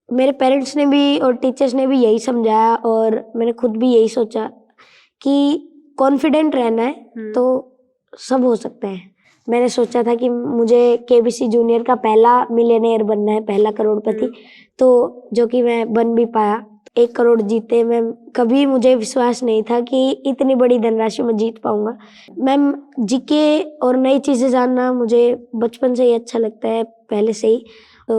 मेरे पेरेंट्स ने भी और टीचर्स ने भी यही समझाया और मैंने खुद भी यही सोचा कि कॉन्फिडेंट रहना है तो सब हो सकता है। मैंने सोचा था कि मुझे केबीसी जूनियर का पहला मिलियनेयर बनना है, पहला करोड़पति, तो जो कि मैं बन भी पाया। 1 करोड़ जीते। मैम, कभी मुझे विश्वास नहीं था कि इतनी बड़ी धनराशि मैं जीत पाऊंगा। मैम, जीके और नई चीज़ें जानना मुझे बचपन से ही अच्छा लगता है, पहले से ही। तो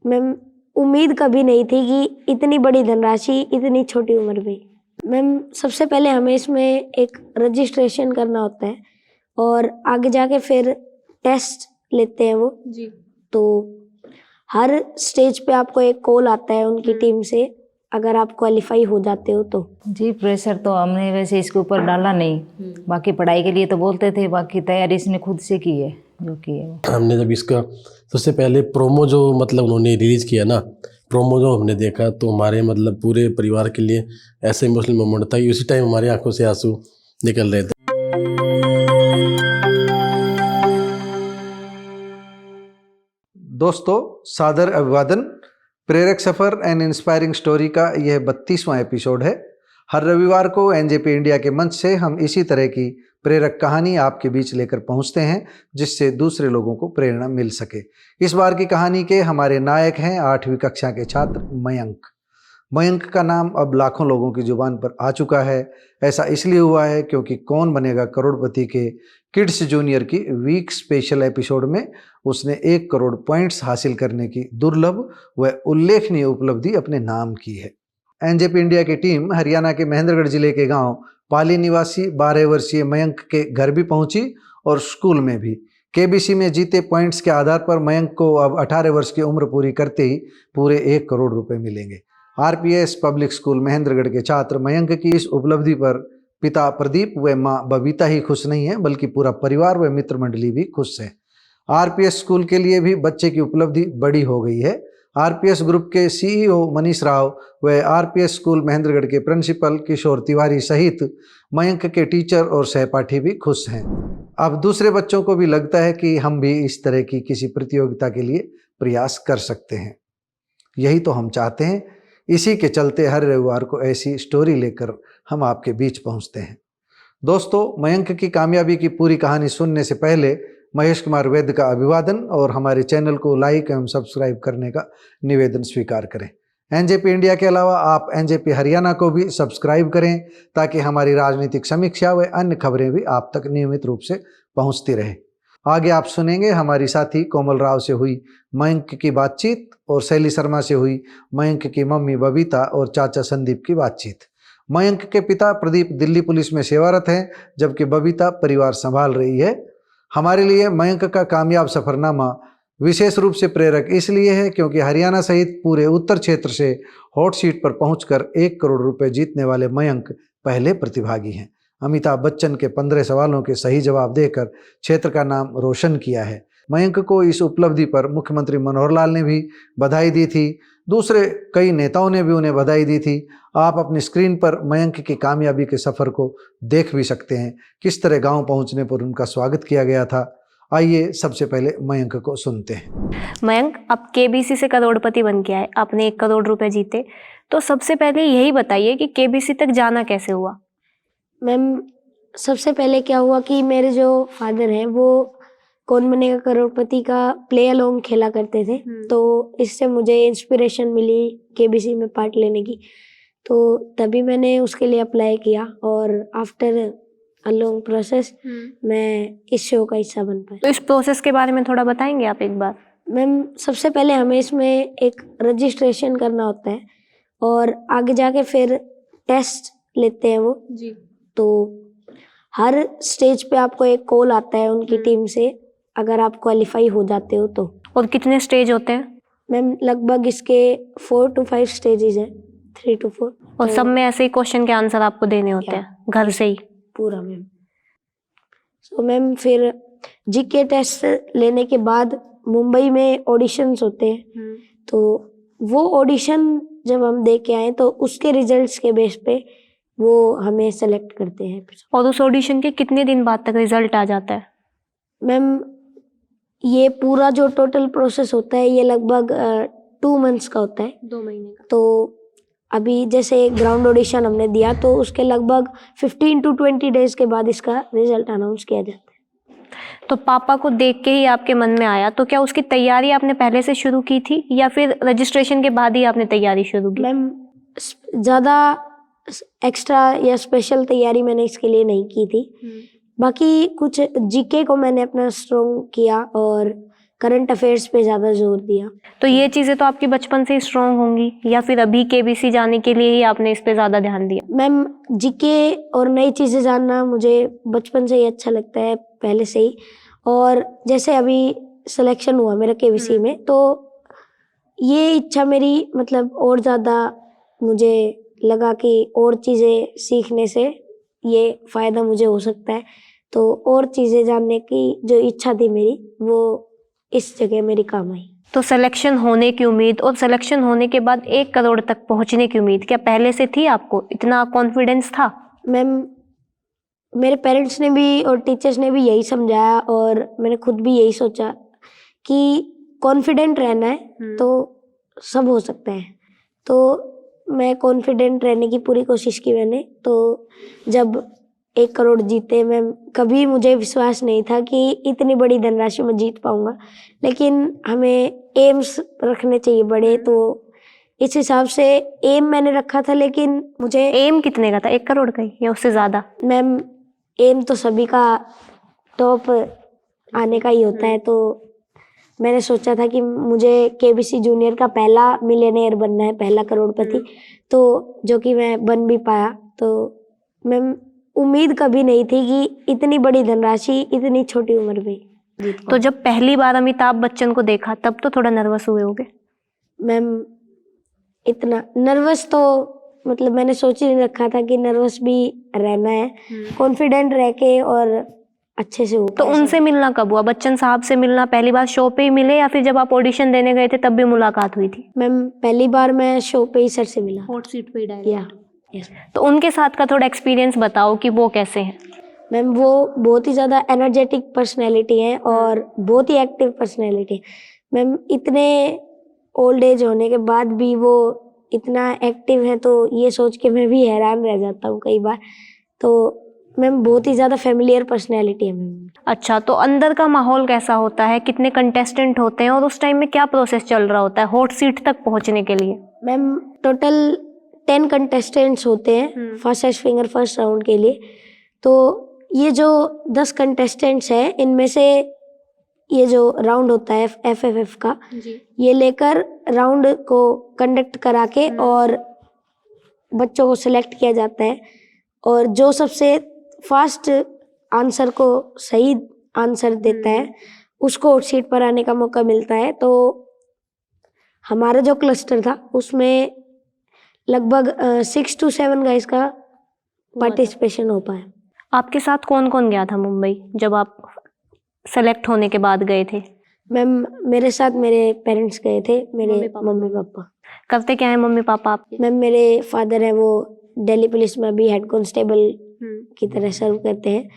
मैम, उम्मीद कभी नहीं थी कि इतनी बड़ी धनराशि इतनी छोटी उम्र में। मैम, सबसे पहले हमें इसमें एक रजिस्ट्रेशन करना होता है और आगे जाके फिर टेस्ट लेते हैं वो जी। तो हर स्टेज पे आपको एक कॉल आता है उनकी टीम से, अगर आप क्वालिफाई हो जाते हो तो। जी, प्रेशर तो हमने वैसे इसके ऊपर डाला नहीं। बाकी पढ़ाई के लिए तो बोलते थे, बाकी तैयारी इसने खुद से की है जो की है। हमने जब इसका सबसे पहले प्रोमो जो मतलब उन्होंने रिलीज़ किया ना, प्रोमो जो हमने देखा तो हमारे मतलब पूरे परिवार के लिए ऐसे इमोशनल मोमेंट था कि उसी टाइम हमारी आंखों से आंसू निकल रहे थे। दोस्तों, सादर अभिवादन। प्रेरक सफ़र एंड इंस्पायरिंग स्टोरी का यह 32वां एपिसोड है। हर रविवार को एनजेपी इंडिया के मंच से हम इसी तरह की प्रेरक कहानी आपके बीच लेकर पहुंचते हैं, जिससे दूसरे लोगों को प्रेरणा मिल सके। इस बार की कहानी के हमारे नायक हैं 8वीं कक्षा के छात्र मयंक। मयंक का नाम अब लाखों लोगों की जुबान पर आ चुका है। ऐसा इसलिए हुआ है क्योंकि कौन बनेगा करोड़पति के किड्स जूनियर की वीक स्पेशल एपिसोड में उसने 1 करोड़ पॉइंट्स हासिल करने की दुर्लभ व उल्लेखनीय उपलब्धि अपने नाम की है। एनजेपी इंडिया की टीम हरियाणा के महेंद्रगढ़ जिले के गांव पाली निवासी 12 वर्षीय मयंक के घर भी पहुंची और स्कूल में भी। केबीसी में जीते पॉइंट्स के आधार पर मयंक को अब 18 वर्ष की उम्र पूरी करते ही पूरे 1 करोड़ रुपए मिलेंगे। आरपीएस पब्लिक स्कूल महेंद्रगढ़ के छात्र मयंक की इस उपलब्धि पर पिता प्रदीप व मां बबीता ही खुश नहीं है, बल्कि पूरा परिवार व मित्र मंडली भी खुश है। आरपीएस स्कूल के लिए भी बच्चे की उपलब्धि बड़ी हो गई है। आरपीएस ग्रुप के सीईओ मनीष राव व आरपीएस स्कूल महेंद्रगढ़ के प्रिंसिपल किशोर तिवारी सहित मयंक के टीचर और सहपाठी भी खुश हैं। अब दूसरे बच्चों को भी लगता है कि हम भी इस तरह की किसी प्रतियोगिता के लिए प्रयास कर सकते हैं। यही तो हम चाहते हैं। इसी के चलते हर रविवार को ऐसी स्टोरी लेकर हम आपके बीच पहुंचते हैं। दोस्तों, मयंक की कामयाबी की पूरी कहानी सुनने से पहले महेश कुमार वैद्य का अभिवादन और हमारे चैनल को लाइक एवं सब्सक्राइब करने का निवेदन स्वीकार करें। एनजेपी इंडिया के अलावा आप एनजेपी हरियाणा को भी सब्सक्राइब करें ताकि हमारी राजनीतिक समीक्षा व अन्य खबरें भी आप तक नियमित रूप से पहुंचती रहे। आगे आप सुनेंगे हमारी साथी कोमल राव से हुई मयंक की बातचीत और शैली शर्मा से हुई मयंक की मम्मी बबीता और चाचा संदीप की बातचीत। मयंक के पिता प्रदीप दिल्ली पुलिस में सेवारत हैं, जबकि बबीता परिवार संभाल रही है। हमारे लिए मयंक का कामयाब सफरनामा विशेष रूप से प्रेरक इसलिए है क्योंकि हरियाणा सहित पूरे उत्तर क्षेत्र से हॉट सीट पर पहुंचकर 1 करोड़ रुपए जीतने वाले मयंक पहले प्रतिभागी हैं। अमिताभ बच्चन के 15 सवालों के सही जवाब देकर क्षेत्र का नाम रोशन किया है। मयंक को इस उपलब्धि पर मुख्यमंत्री मनोहर लाल ने भी बधाई दी थी। दूसरे कई नेताओं ने भी उन्हें बधाई दी थी। आप अपनी स्क्रीन पर मयंक की कामयाबी के सफ़र को देख भी सकते हैं, किस तरह गांव पहुंचने पर उनका स्वागत किया गया था। आइए सबसे पहले मयंक को सुनते हैं। मयंक, आप केबीसी से करोड़पति बन के आए, आपने 1 करोड़ रुपए जीते, तो सबसे पहले यही बताइए कि केबीसी तक जाना कैसे हुआ? मैम, सबसे पहले क्या हुआ कि मेरे जो फादर हैं वो कौन बनेगा करोड़पति का प्ले अलोंग खेला करते थे, तो इससे मुझे इंस्पिरेशन मिली केबीसी में पार्ट लेने की। तो तभी मैंने उसके लिए अप्लाई किया और आफ्टर अ लॉन्ग प्रोसेस मैं इस शो का हिस्सा बन पाया। तो इस प्रोसेस के बारे में थोड़ा बताएंगे आप एक बार? मैम, सबसे पहले हमें इसमें एक रजिस्ट्रेशन करना होता है और आगे जाके फिर टेस्ट लेते हैं वो जी। तो हर स्टेज पे आपको एक कॉल आता है उनकी टीम से, अगर आप क्वालिफाई हो जाते हो तो। और कितने स्टेज होते हैं? मैम, लगभग इसके 4 to 5 स्टेजेस हैं, 3 to 4। और सब में ऐसे ही क्वेश्चन के आंसर आपको देने होते हैं घर से ही पूरा? मैम, तो मैम फिर जीके टेस्ट लेने के बाद मुंबई में ऑडिशंस होते हैं, तो वो ऑडिशन जब हम दे के आए तो उसके रिजल्ट्स के बेस पे वो हमें सेलेक्ट करते हैं। और उस ऑडिशन के कितने दिन बाद तक रिजल्ट आ जाता है? मैम, ये पूरा जो टोटल प्रोसेस होता है ये लगभग 2 मंथ्स का होता है। 2 महीने का। तो अभी जैसे ग्राउंड ऑडिशन हमने दिया तो उसके लगभग 15 to 20 डेज के बाद इसका रिजल्ट अनाउंस किया जाता है। तो पापा को देख के ही आपके मन में आया, तो क्या उसकी तैयारी आपने पहले से शुरू की थी या फिर रजिस्ट्रेशन के बाद ही आपने तैयारी शुरू की? मैम ज़्यादा एक्स्ट्रा या स्पेशल तैयारी मैंने इसके लिए नहीं की थी। बाकी कुछ जीके को मैंने अपना स्ट्रॉन्ग किया और करंट अफेयर्स पे ज़्यादा जोर दिया। तो ये चीज़ें तो आपकी बचपन से ही स्ट्रांग होंगी या फिर अभी केबीसी जाने के लिए ही आपने इस पे ज़्यादा ध्यान दिया? मैम जीके और नई चीज़ें जानना मुझे बचपन से ही अच्छा लगता है, पहले से ही। और जैसे अभी सिलेक्शन हुआ मेरा केबीसी में, तो ये इच्छा मेरी मतलब और ज़्यादा मुझे लगा कि और चीज़ें सीखने से ये फ़ायदा मुझे हो सकता है। तो और चीज़ें जानने की जो इच्छा थी मेरी, वो इस जगह मेरी काम आई। तो सिलेक्शन होने की उम्मीद और सिलेक्शन होने के बाद 1 करोड़ तक पहुंचने की उम्मीद क्या पहले से थी आपको? इतना कॉन्फिडेंस था? मैम मेरे पेरेंट्स ने भी और टीचर्स ने भी यही समझाया और मैंने खुद भी यही सोचा कि कॉन्फिडेंट रहना है तो सब हो सकता है। तो मैं कॉन्फिडेंट रहने की पूरी कोशिश की मैंने। तो जब 1 करोड़ जीते, मैम कभी मुझे विश्वास नहीं था कि इतनी बड़ी धनराशि मैं जीत पाऊंगा, लेकिन हमें एम्स रखने चाहिए बड़े, तो इस हिसाब से एम मैंने रखा था। लेकिन मुझे एम कितने का था? 1 करोड़ का ही या उससे ज़्यादा? मैम एम तो सभी का टॉप आने का ही होता है। तो मैंने सोचा था कि मुझे केबीसी जूनियर का पहला मिलियनेयर बनना है, पहला करोड़पति, तो जो कि मैं बन भी पाया। तो मैम उम्मीद कभी नहीं थी कि इतनी बड़ी धनराशि इतनी छोटी उम्र में जीत तो पाऊँ। जब पहली बार अमिताभ बच्चन को देखा तब तो थोड़ा नर्वस हुए होगे? मैम इतना नर्वस तो मतलब मैंने सोच ही नहीं रखा था कि नर्वस भी रहना है। कॉन्फिडेंट रह के और अच्छे से हो तो पाया उनसे सब। मिलना कब हुआ? बच्चन साहब से मिलना पहली बार शो पे ही मिले या फिर जब आप ऑडिशन देने गए थे तब भी मुलाकात हुई थी? मैम पहली बार मैं शो पे ही सर से मिला। हॉट सीट पे या यस तो उनके साथ का थोड़ा एक्सपीरियंस बताओ कि वो कैसे हैं? मैम वो बहुत ही ज़्यादा एनर्जेटिक पर्सनैलिटी है और बहुत ही एक्टिव पर्सनैलिटी है। मैम इतने ओल्ड एज होने के बाद भी वो इतना एक्टिव है, तो ये सोच के मैं भी हैरान रह जाता हूँ कई बार। तो मैम बहुत ही ज़्यादा फेमिलियर पर्सनैलिटी है मैम। अच्छा, तो अंदर का माहौल कैसा होता है? कितने कंटेस्टेंट होते हैं और उस टाइम में क्या प्रोसेस चल रहा होता है हॉट सीट तक पहुंचने के लिए? मैम टोटल 10 कंटेस्टेंट्स होते हैं फर्स्ट फिंगर फर्स्ट राउंड के लिए। तो ये जो 10 कंटेस्टेंट्स हैं, इनमें से ये जो राउंड होता है FFF का, ये लेकर राउंड को कंडक्ट करा के और बच्चों को सिलेक्ट किया जाता है। और जो सबसे फास्ट आंसर को सही आंसर देता है उसको हॉट सीट पर आने का मौका मिलता है। तो हमारा जो क्लस्टर था उसमें लगभग 6 to 7 गाइस का पार्टिसिपेशन हो पाया। आपके साथ कौन कौन गया था मुंबई जब आप सेलेक्ट होने के बाद गए थे? मैम मेरे साथ मेरे पेरेंट्स गए थे, मेरे मम्मी पापा। करते क्या है मम्मी पापा आपके? मैम मेरे फादर हैं, वो दिल्ली पुलिस में भी हेड कांस्टेबल की तरह सर्व करते हैं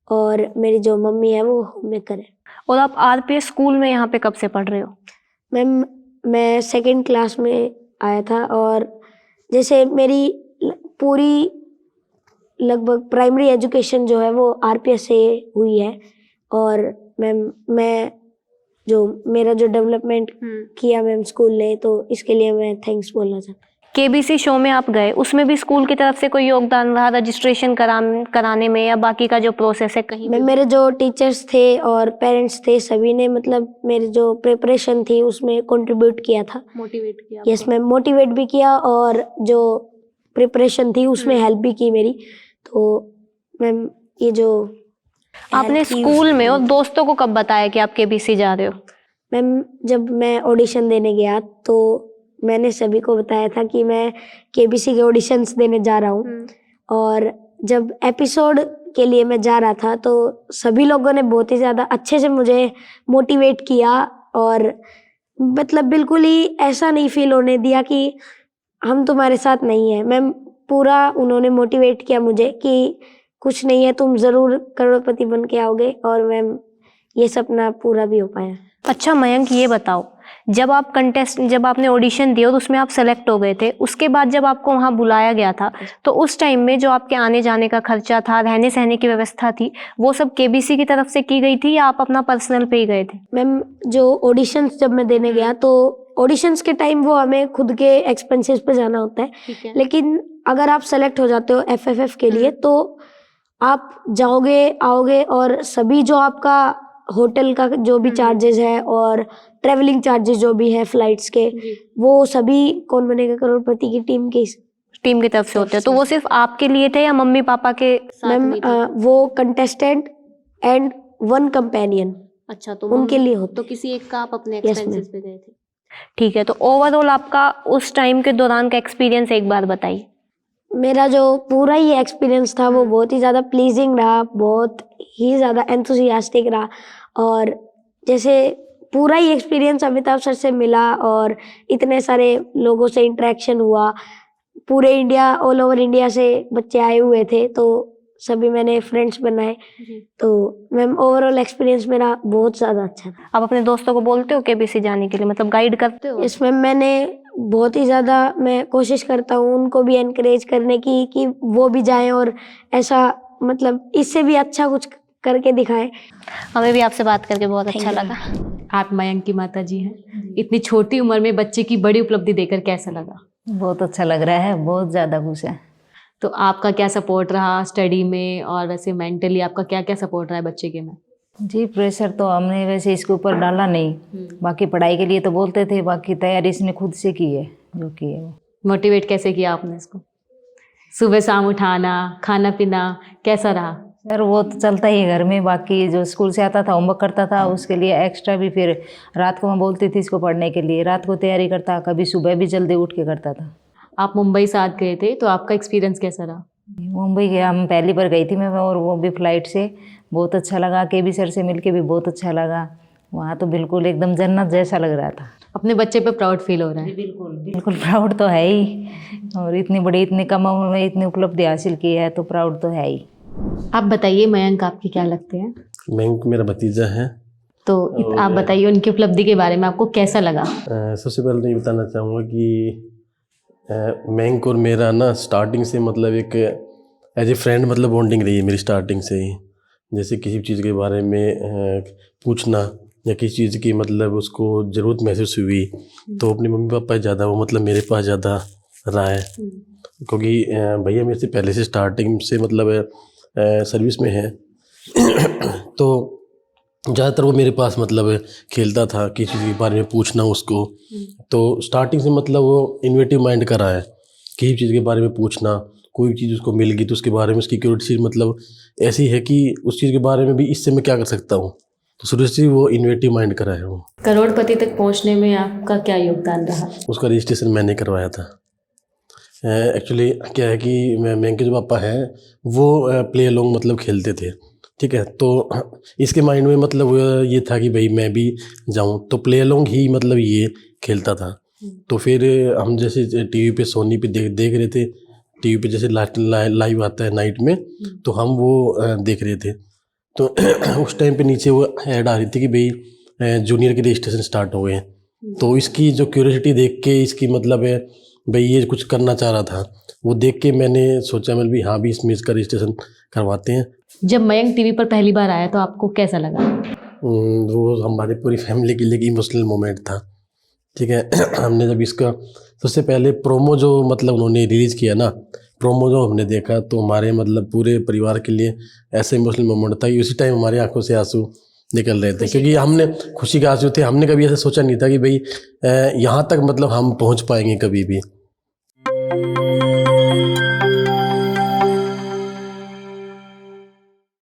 और मेरी जो मम्मी है वो होम मेकर है। और आप RPS स्कूल में यहाँ पे कब से पढ़ रहे हो? मैम मैं 2nd क्लास में आया था और जैसे मेरी पूरी लगभग प्राइमरी एजुकेशन जो है वो RPS से हुई है। और मैम मैं जो मेरा जो डेवलपमेंट किया मैम स्कूल ने, तो इसके लिए मैं थैंक्स बोलना चाहता हूँ। KBC शो में आप गए, उसमें भी स्कूल की तरफ से कोई योगदान रहा रजिस्ट्रेशन कराने में या बाकी का जो प्रोसेस है कहीं? मैम मेरे जो टीचर्स थे और पेरेंट्स थे, सभी ने मतलब मेरी जो प्रिपरेशन थी उसमें कंट्रीब्यूट किया था, मोटिवेट किया? यस मैम, मोटिवेट भी किया और जो प्रिपरेशन थी उसमें हेल्प भी की मेरी। तो मैम ये जो आपने स्कूल में और दोस्तों को कब बताया कि आप KBC जा रहे हो? मैम जब मैं ऑडिशन देने गया तो मैंने सभी को बताया था कि मैं KBC के ऑडिशंस देने जा रहा हूँ। और जब एपिसोड के लिए मैं जा रहा था तो सभी लोगों ने बहुत ही ज़्यादा अच्छे से मुझे मोटिवेट किया और मतलब बिल्कुल ही ऐसा नहीं फील होने दिया कि हम तुम्हारे साथ नहीं हैं। मैम पूरा उन्होंने मोटिवेट किया मुझे कि कुछ नहीं है, तुम ज़रूर करोड़पति बन के आओगे और मैम ये सपना पूरा भी हो पाया। अच्छा मयंक, ये बताओ जब आपने ऑडिशन दिया और उसमें आप सेलेक्ट हो गए थे, उसके बाद जब आपको वहाँ बुलाया गया था, तो उस टाइम में जो आपके आने जाने का खर्चा था, रहने सहने की व्यवस्था थी, वो सब केबीसी की तरफ से की गई थी या आप अपना पर्सनल पे ही गए थे? मैम, जो ऑडिशंस जब मैं देने गया तो ऑडिशंस के टाइम वो हमें खुद के एक्सपेंसेस पे जाना होता है, ठीक है। लेकिन अगर आप सेलेक्ट हो जाते हो एफएफएफ के लिए तो आप जाओगे आओगे और सभी जो आपका होटल का जो भी चार्जेस है और ट्रेवलिंग चार्जेस जो भी है फ्लाइट्स के, वो सभी कौन बनेगा करोड़पति की टीम की तरफ से होते हैं। तो वो सिर्फ आपके लिए थे या मम्मी पापा के साथ मैम भी थे? वो कंटेस्टेंट एंड 1 कंपेनियन अच्छा, तो उनके लिए होते तो किसी एक का आप अपने Yes, एक्सपेंसेस पे गए थे। ठीक है, तो ओवरऑल आपका उस टाइम के दौरान का एक्सपीरियंस एक बार बताइए। मेरा जो पूरा ही एक्सपीरियंस था वो बहुत ही ज़्यादा प्लीजिंग रहा, बहुत ही ज़्यादा एंथुसियास्टिक रहा। और जैसे पूरा ही एक्सपीरियंस अमिताभ सर से मिला और इतने सारे लोगों से इंटरेक्शन हुआ, पूरे इंडिया ऑल ओवर इंडिया से बच्चे आए हुए थे, तो सभी मैंने फ्रेंड्स बनाए। तो मैम ओवरऑल एक्सपीरियंस मेरा बहुत ज़्यादा अच्छा था। आप अपने दोस्तों को बोलते हो केबीसी जाने के लिए, मतलब गाइड करते हो? इसमें मैंने बहुत ही ज़्यादा मैं कोशिश करता हूँ उनको भी एनकरेज करने की कि वो भी जाएं और ऐसा मतलब इससे भी अच्छा कुछ करके दिखाएं। हमें भी आपसे बात करके बहुत अच्छा लगा। आप मयंक की माता जी हैं, इतनी छोटी उम्र में बच्चे की बड़ी उपलब्धि देखकर कैसा लगा? बहुत अच्छा लग रहा है, बहुत ज़्यादा खुश है। तो आपका क्या सपोर्ट रहा स्टडी में और वैसे मेंटली आपका क्या क्या सपोर्ट रहा है बच्चे के में? जी, प्रेशर तो हमने वैसे इसके ऊपर डाला नहीं, बाकी पढ़ाई के लिए तो बोलते थे, बाकी तैयारी इसने खुद से की है जो की है वो। मोटिवेट कैसे किया आपने इसको? सुबह शाम उठाना, खाना पीना कैसा रहा? सर वो तो चलता ही है घर में, बाकी जो स्कूल से आता था होमवर्क करता था, उसके लिए एक्स्ट्रा भी फिर रात को मैं बोलती थी इसको पढ़ने के लिए, रात को तैयारी करता, कभी सुबह भी जल्दी उठ के करता था। आप मुंबई साथ गए थे तो आपका एक्सपीरियंस कैसा रहा? मुंबई गया, हम पहली बार गई थी मैं, और वो भी फ्लाइट से, बहुत अच्छा लगा। केबी सर से मिलके भी बहुत अच्छा लगा, वहाँ तो बिल्कुल एकदम जन्नत जैसा लग रहा था। अपने बच्चे पे प्राउड फील हो रहा है? बिल्कुल बिल्कुल प्राउड तो है ही, और इतनी कम उम्र में इतनी उपलब्धि हासिल की है तो प्राउड तो है ही। आप बताइए मयंक, आपके क्या लगते हैं? मयंक मेरा भतीजा है। तो आप बताइए उनकी उपलब्धि के बारे में, आपको कैसा लगा? सबसे पहले तो ये बताना चाहूँगा कि मयंक और मेरा ना स्टार्टिंग से मतलब एक एज ए फ्रेंड मतलब बॉन्डिंग रही है मेरी स्टार्टिंग से ही। जैसे किसी चीज़ के बारे में पूछना या किसी चीज़ की मतलब उसको ज़रूरत महसूस हुई तो अपने मम्मी पापा ज़्यादा वो मतलब मेरे पास ज़्यादा रहा है, क्योंकि भैया मेरे से पहले से स्टार्टिंग से मतलब सर्विस में है तो ज़्यादातर वो मेरे पास मतलब खेलता था, किसी चीज़ के बारे में पूछना उसको, तो स्टार्टिंग से मतलब वो इन्वेटिव माइंड का रहा है। किसी चीज़ के बारे में पूछना, कोई चीज़ उसको मिल गई तो उसके बारे में उसकी क्यूरियोसिटी मतलब ऐसी है कि उस चीज़ के बारे में भी इससे मैं क्या कर सकता हूँ, तो शुरू से वो इन्वेटिव माइंड का रहा है। वो करोड़पति तक पहुंचने में आपका क्या योगदान रहा? उसका रजिस्ट्रेशन मैंने करवाया था। एक्चुअली क्या है कि मयंक के जो पापा हैं वो प्ले अलोंग मतलब खेलते थे, ठीक है, तो इसके माइंड में मतलब ये था कि भाई मैं भी जाऊं, तो प्ले अलोंग ही मतलब ये खेलता था। तो फिर हम जैसे टीवी पे सोनी पे देख रहे थे, टीवी पे जैसे लाइव आता है नाइट में, तो हम वो देख रहे थे। तो उस टाइम पे नीचे वो ऐड आ रही थी कि भाई जूनियर के रजिस्ट्रेशन स्टार्ट हो गए हैं, तो इसकी जो क्यूरियोसिटी देख के इसकी मतलब है भाई ये कुछ करना चाह रहा था, वो देख के मैंने सोचा मैं भी हाँ भी इसमें इसका रजिस्ट्रेशन करवाते हैं। जब मयंक टीवी पर पहली बार आया तो आपको कैसा लगा? वो हमारी पूरी फैमिली के लिए इमोशनल मोमेंट था, ठीक है। हमने जब इसका सबसे पहले प्रोमो जो मतलब उन्होंने रिलीज़ किया ना, प्रोमो जो हमने देखा तो हमारे मतलब पूरे परिवार के लिए ऐसा इमोशनल मोमेंट था कि उसी टाइम हमारी आंखों से आंसू निकल रहे थे, क्योंकि हमने खुशी के आंसू थे। हमने कभी ऐसा सोचा नहीं था कि भाई यहाँ तक मतलब हम पहुँच पाएंगे कभी भी।